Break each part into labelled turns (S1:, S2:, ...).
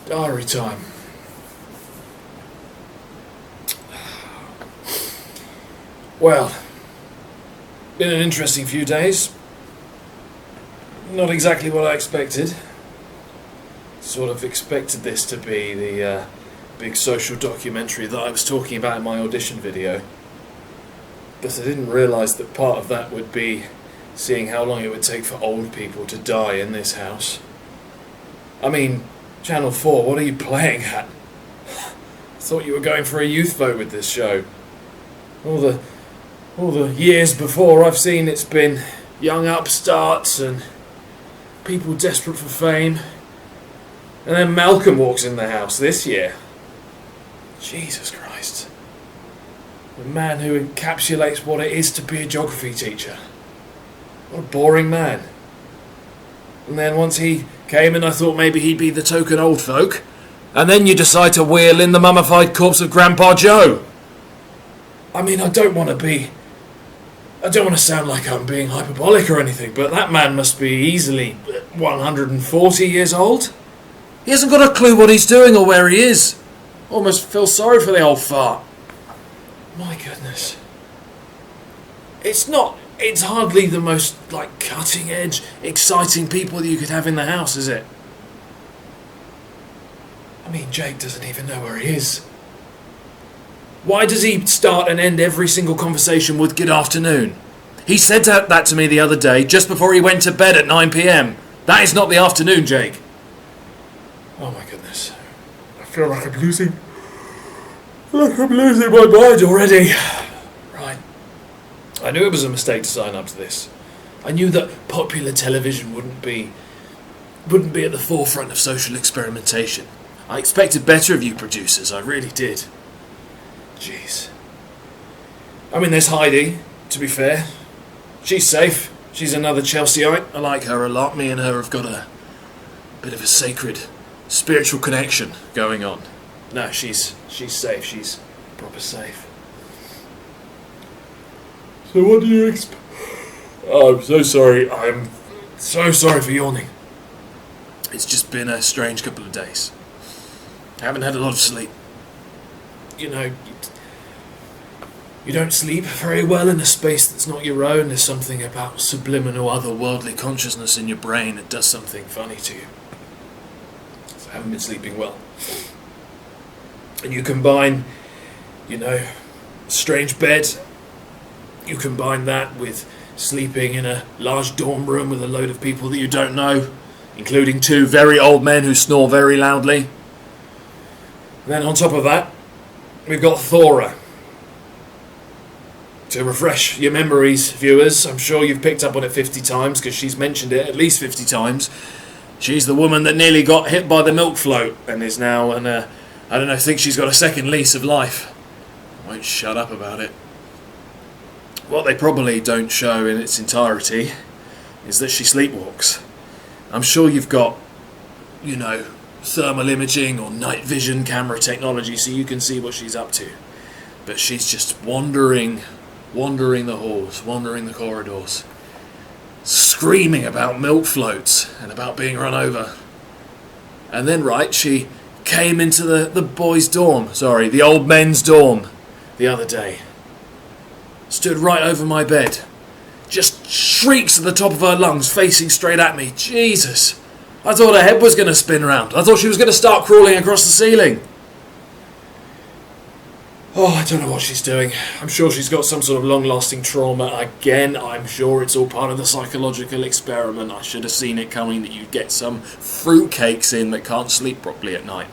S1: Diary time. Well, been an interesting few days. Not exactly what I expected. Sort of expected this to be the big social documentary that I was talking about in my audition video. But I didn't realise that part of that would be seeing how long it would take for old people to die in this house. I mean, Channel 4, what are you playing at? I thought you were going for a youth vote with this show. All the years before I've seen it's been young upstarts and people desperate for fame. And then Malcolm walks in the house this year. Jesus Christ. The man who encapsulates what it is to be a geography teacher. What a boring man. And then once he came in, I thought maybe he'd be the token old folk. And then you decide to wheel in the mummified corpse of Grandpa Joe. I mean, I don't want to sound like I'm being hyperbolic or anything, but that man must be easily 140 years old. He hasn't got a clue what he's doing or where he is. Almost feel sorry for the old fart. My goodness. It's hardly the most, cutting edge, exciting people that you could have in the house, is it? I mean, Jake doesn't even know where he is. Why does he start and end every single conversation with good afternoon? He said that to me the other day, just before he went to bed at 9 p.m. That is not the afternoon, Jake. Oh my goodness. I feel like I'm losing my mind already. Right. I knew it was a mistake to sign up to this. I knew that popular television wouldn't be at the forefront of social experimentation. I expected better of you producers, I really did. Jeez. I mean, there's Heidi, to be fair. She's safe. She's another Chelseaite. I like her a lot. Me and her have got a bit of a sacred spiritual connection going on. No, she's safe. She's proper safe. So what do you expect? Oh, I'm so sorry. I'm so sorry for yawning. It's just been a strange couple of days. I haven't had a lot of sleep. You know, you don't sleep very well in a space that's not your own. There's something about subliminal otherworldly consciousness in your brain that does something funny to you. So I haven't been sleeping well. And you combine, strange bed. You combine that with sleeping in a large dorm room with a load of people that you don't know, including two very old men who snore very loudly. Then on top of that, we've got Thora. To refresh your memories, viewers, I'm sure you've picked up on it 50 times because she's mentioned it at least 50 times. She's the woman that nearly got hit by the milk float and is now, thinks she's got a second lease of life. I won't shut up about it. What they probably don't show in its entirety is that she sleepwalks. I'm sure you've got, thermal imaging or night vision camera technology so you can see what she's up to. But she's just wandering the halls, wandering the corridors, screaming about milk floats and about being run over. And then, she came into the old men's dorm the other day. Stood right over my bed. Just shrieks at the top of her lungs, facing straight at me. Jesus! I thought her head was going to spin round. I thought she was going to start crawling across the ceiling. Oh, I don't know what she's doing. I'm sure she's got some sort of long-lasting trauma. Again, I'm sure it's all part of the psychological experiment. I should have seen it coming that you'd get some fruitcakes in that can't sleep properly at night.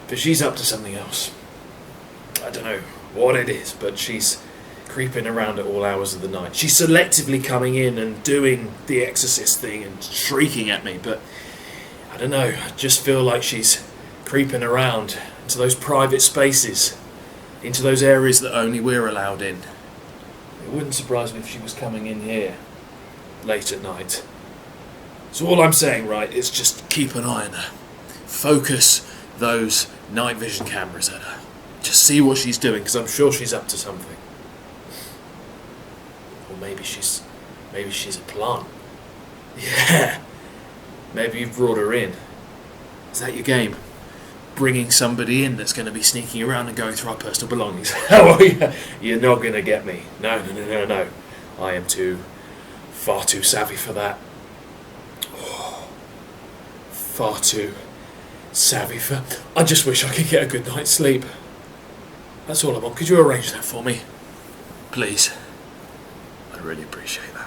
S1: But she's up to something else. I don't know what it is, but she's creeping around at all hours of the night. She's selectively coming in and doing the exorcist thing and shrieking at me, but I don't know, I just feel like she's creeping around into those private spaces, into those areas that only we're allowed in. It wouldn't surprise me if she was coming in here late at night. So all I'm saying, is just keep an eye on her. Focus those night vision cameras at her. Just see what she's doing, because I'm sure she's up to something. Or maybe she's a plant. Yeah. Maybe you've brought her in. Is that your game? Bringing somebody in that's going to be sneaking around and going through our personal belongings. Oh, yeah. You're not going to get me. No. I am far too savvy for that. Oh, far too savvy for... I just wish I could get a good night's sleep. That's all I want. Could you arrange that for me? Please. I'd really appreciate that.